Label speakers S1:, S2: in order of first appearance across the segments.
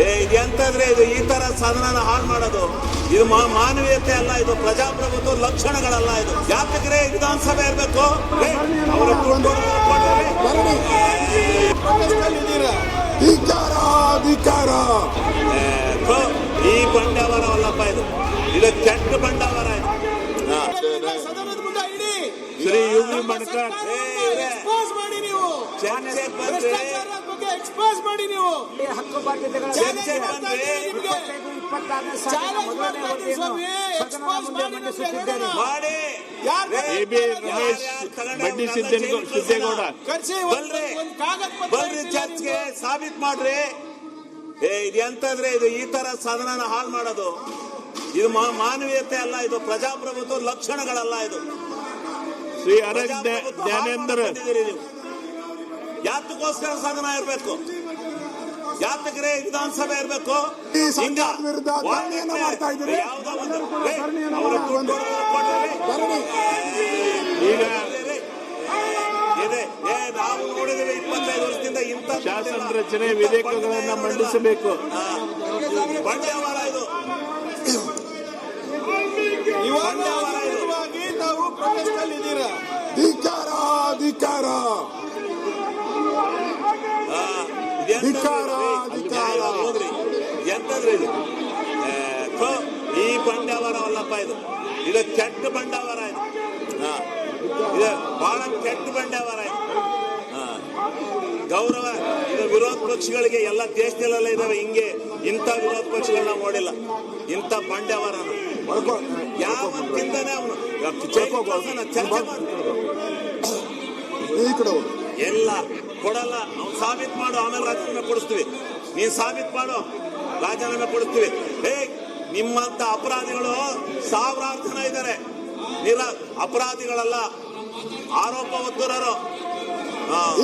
S1: ಇದು ಎಂತಂದ್ರೆ ಇದು ಈ ತರ ಸದನ ಹಾಳು ಮಾಡೋದು ಇದು ಮಾನವೀಯತೆ ಅಲ್ಲ, ಇದು ಪ್ರಜಾಪ್ರಭುತ್ವ ಲಕ್ಷಣಗಳಲ್ಲ. ಇದು ಯಾತಕ್ರೆ ವಿಧಾನಸಭೆ ಇರಬೇಕು? ಈ ಬಂಡವಾಳವಲ್ಲಪ್ಪ, ಇದು ಕೆಟ್ಟ ಬಂಡವಾಳ. ಇದು ಶ್ರೀ ಯುವಿ ಮಡ್ಕರ್
S2: ಎಕ್ಸ್ಪೋಸ್ ಮಾಡಿ ನೀವು ಎಕ್ಸ್ಪೋಸ್ ಮಾಡಿ ನೀವು
S3: ಹಕ್ಕು ಬಾಧ್ಯತೆಗಳ
S1: ಸಿದ್ದೇಗೌಡ ಬಲ್ರಿ ಚರ್ಚ್ಗೆ ಸಾಬೀತ್ ಮಾಡ್ರಿ. ಇದು ಎಂತಂದ್ರೆ ಇದು ಈ ತರ ಸದನ ಹಾಳು ಮಾಡೋದು ಇದು ಮಾನವೀಯತೆ ಅಲ್ಲ, ಇದು ಪ್ರಜಾಪ್ರಭುತ್ವ ಲಕ್ಷಣಗಳಲ್ಲ. ಇದು
S4: ಶ್ರೀ ಅರವಿಂದ ಜ್ಞಾನೇಂದ್ರ
S1: ಯಾತಕ್ಕೋಸ್ಕರ ಸದನ ಇರಬೇಕು? ಯಾತಕ್ರೆ ವಿಧಾನಸಭೆ ಇರಬೇಕು? ನಾವು ನೋಡಿದ್ರೆ 25 ವರ್ಷದಿಂದ ಇಂಥ
S4: ಶಾಸನ ರಚನೆ ವಿಧೇಯಕಗಳನ್ನ ಮಂಡಿಸಬೇಕು.
S1: ಬಂಡವಾಳ ಇದು.
S2: ತಾವು ಪ್ರೊಟೆಸ್ಟ್ ಅಲ್ಲಿ ಇದ್ದೀರಾ?
S1: ಧಿಕ್ಕಾರ ಹೋದ್ರಿ ಎಂತಂದ್ರೆ ಇದು ಈ ಬಂಡವಾಳವಲ್ಲಪ್ಪ, ಇದು ಕೆಟ್ಟ ಬಂಡವಾಳ. ಇದು ಬಹಳ ಕೆಟ್ಟ ಬಂಡವಾಳ. ಗೌರವ ಇದು ವಿರೋಧ ಪಕ್ಷಗಳಿಗೆ ಎಲ್ಲ ದೇಶದಲ್ಲೆಲ್ಲ ಇದಾವೆ ಹಿಂಗೆ. ಇಂಥ ವಿರೋಧ ಪಕ್ಷಗಳನ್ನ ನೋಡಿಲ್ಲ, ಇಂಥ ಬಂಡವಾಳ ಯಾವತ್ತಿಂದಾನೆ ಅವನು ಚರ್ಚೆ ಎಲ್ಲ ಕೊಡಲ್ಲ. ಅವ್ನು ಸಾಬೀತ್ ಮಾಡು, ಆಮೇಲೆ ರಾಜೀನಾಮೆ ಕೊಡಿಸ್ತೀವಿ. ನೀನ್ ಸಾಬೀತ್ ಮಾಡು, ರಾಜೀನಾಮೆ ಕೊಡಿಸ್ತೀವಿ. ನಿಮ್ಮಂತ ಅಪರಾಧಿಗಳು ಸಾವಿರಾರು ಜನ ಇದ್ದಾರೆ. ಅಪರಾಧಿಗಳಲ್ಲ, ಆರೋಪ ಹೊತ್ತುರರು.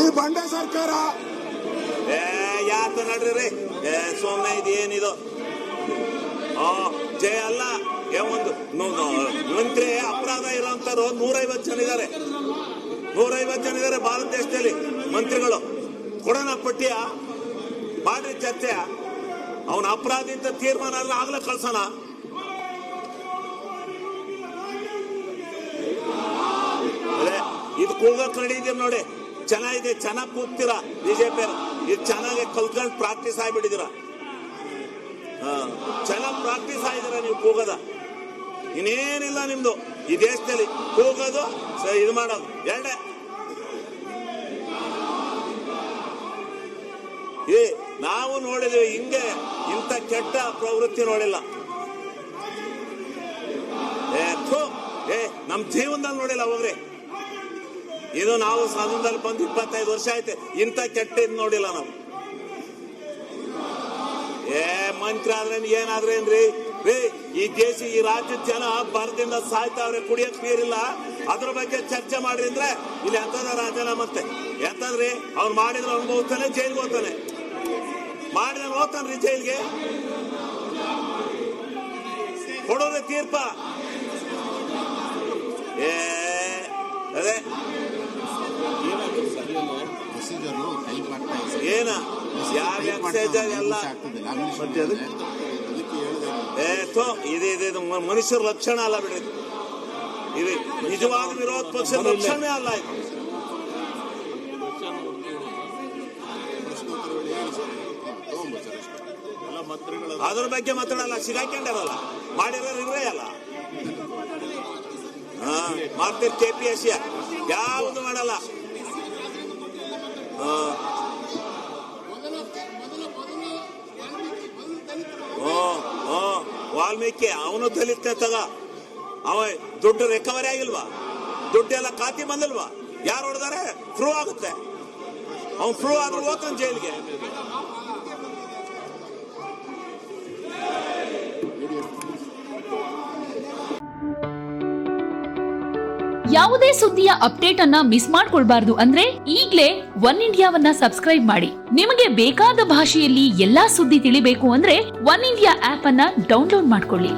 S5: ಈ ಬಂಡ ಸರ್ಕಾರ
S1: ಯಾತ ನಡ್ರಿ ಸೋಮನೆ ಇದು ಏನಿದು ಜಯ ಅಲ್ಲ. ಒಂದು ಮಂತ್ರಿ ಅಪರಾಧ ಇರೋಂಥವ್ರು 150 ಜನ ಇದ್ದಾರೆ. 150 ಜನ ಇದ್ದಾರೆ ಭಾರತ ದೇಶದಲ್ಲಿ ಮಂತ್ರಿಗಳು. ಕೊಡೋಣ ಪಟ್ಟಿಯ ಮಾಡ್ರಿ ಚರ್ಚೆ. ಅವನ ಅಪರಾಧಿ ಅಂತ ತೀರ್ಮಾನ ಅಲ್ಲ ಆಗ್ಲೇ ಕಳ್ಸೋಣ. ಅದೇ ಇದು ಕೂಗಕ್ ನಡೀತೀವಿ ನೋಡಿ, ಚೆನ್ನಾಗಿದೆ, ಚೆನ್ನಾಗಿ ಕೂಗ್ತೀರಾ ಬಿಜೆಪಿ. ಇದು ಚೆನ್ನಾಗಿ ಕಲ್ತ್ಕೊಂಡು ಪ್ರಾಕ್ಟೀಸ್ ಆಗಿಬಿಟ್ಟಿದ್ದೀರಾ. ಚೆನ್ನಾಗಿ ಪ್ರಾಕ್ಟೀಸ್ ಆಗಿದ್ದೀರಾ ನೀವು ಕೂಗದ. ಇನ್ನೇನಿಲ್ಲ ನಿಮ್ದು ಈ ದೇಶದಲ್ಲಿ, ಕೂಗೋದು ಇದು ಮಾಡೋದು ಎರಡೇ. ನಾವು ನೋಡಿದ್ವಿ ಹಿಂಗೆ, ಇಂಥ ಕೆಟ್ಟ ಪ್ರವೃತ್ತಿ ನೋಡಿಲ್ಲ. ನಮ್ ಜೀವನದಲ್ಲಿ ನೋಡಿಲ್ಲ ಹೋಗ್ರಿ. ಇದು ನಾವು ಸದನದಲ್ಲಿ ಬಂದು 25 ವರ್ಷ ಆಯ್ತು, ಇಂಥ ಕೆಟ್ಟ ಇದು ನೋಡಿಲ್ಲ ನಾವು. ಮಂತ್ರಿ ಆದ್ರೇನ್ ಏನಾದ್ರೇನ್ರಿ ಈ ದೇಶ ಈ ರಾಜ್ಯದ ಜನ ಬರದಿಂದ ಸಾಯ್ತಾವ್ರೆ, ಕುಡಿಯಕ್ ನೀರಿಲ್ಲ. ಅದ್ರ ಬಗ್ಗೆ ಚರ್ಚೆ ಮಾಡ್ರಿ ಅಂದ್ರೆ ಇಲ್ಲಿ ಎಂತದ ರಾಜೀನಾಮೆ ಮತ್ತೆ ಎಂತಂದ್ರಿ? ಅವ್ನು ಮಾಡಿದ್ರೆ ಅನುಭವಿಸ್ತಾನೆ, ಜೈಲ್ಗೆ ಹೋಗ್ತಾನೆ. ಮಾಡಿದ್ರೆ ಹೋಗ್ತಾನ್ರಿ ಜೈಲ್ಗೆ. ಕೊಡೋದೇ ತೀರ್ಪ. ಅದೇ ಏನ ಯಾವ ಎಕ್ಸೈಜರ್ ಎಲ್ಲ ಇದು ಮನುಷ್ಯರ ಲಕ್ಷಣ ಅಲ್ಲ ಬಿಡ್ರಿ. ಇದು ನಿಜವಾದ ವಿರೋಧ ಪಕ್ಷದ ಲಕ್ಷಣವೇ ಅಲ್ಲ. ಇದು ಅದ್ರ ಬಗ್ಗೆ ಮಾತಾಡಲ್ಲ, ಸಿಗಾಕೊಂಡಾರಲ್ಲ, ಮಾಡಿರೋರು ಇರೇ ಅಲ್ಲ. ಮಾಡ್ತೀರಿ KPSC ಯಾವುದು ಮಾಡಲ್ಲ. ವಾಲ್ಮೀಕಿ ಅವನು ದಲಿತ ತಗ, ಅವ ದುಡ್ಡು ರಿಕವರಿ ಆಗಿಲ್ವಾ? ದುಡ್ಡೆಲ್ಲ ಖಾತೆ ಬಂದಿಲ್ವಾ? ಯಾರು ಹೊಡೆದಾರೆ? ಪ್ರೂವ್ ಆಗುತ್ತೆ. ಅವ್ನು ಪ್ರೂವ್ ಆದ್ರೂ ಹೋಗ್ತಾನೆ ಜೈಲಿಗೆ.
S6: ಯಾವುದೇ ಸುದ್ದಿಯ ಅಪ್ಡೇಟ್ ಅನ್ನ ಮಿಸ್ ಮಾಡ್ಕೊಳ್ಬಾರ್ದು ಅಂದ್ರೆ ಈಗ್ಲೇ ಒನ್ ಇಂಡಿಯಾವನ್ನ ಸಬ್ಸ್ಕ್ರೈಬ್ ಮಾಡಿ. ನಿಮಗೆ ಬೇಕಾದ ಭಾಷೆಯಲ್ಲಿ ಎಲ್ಲಾ ಸುದ್ದಿ ತಿಳಿಬೇಕು ಅಂದ್ರೆ ಒನ್ ಇಂಡಿಯಾ ಆಪ್ ಅನ್ನ ಡೌನ್ಲೋಡ್ ಮಾಡ್ಕೊಳ್ಳಿ.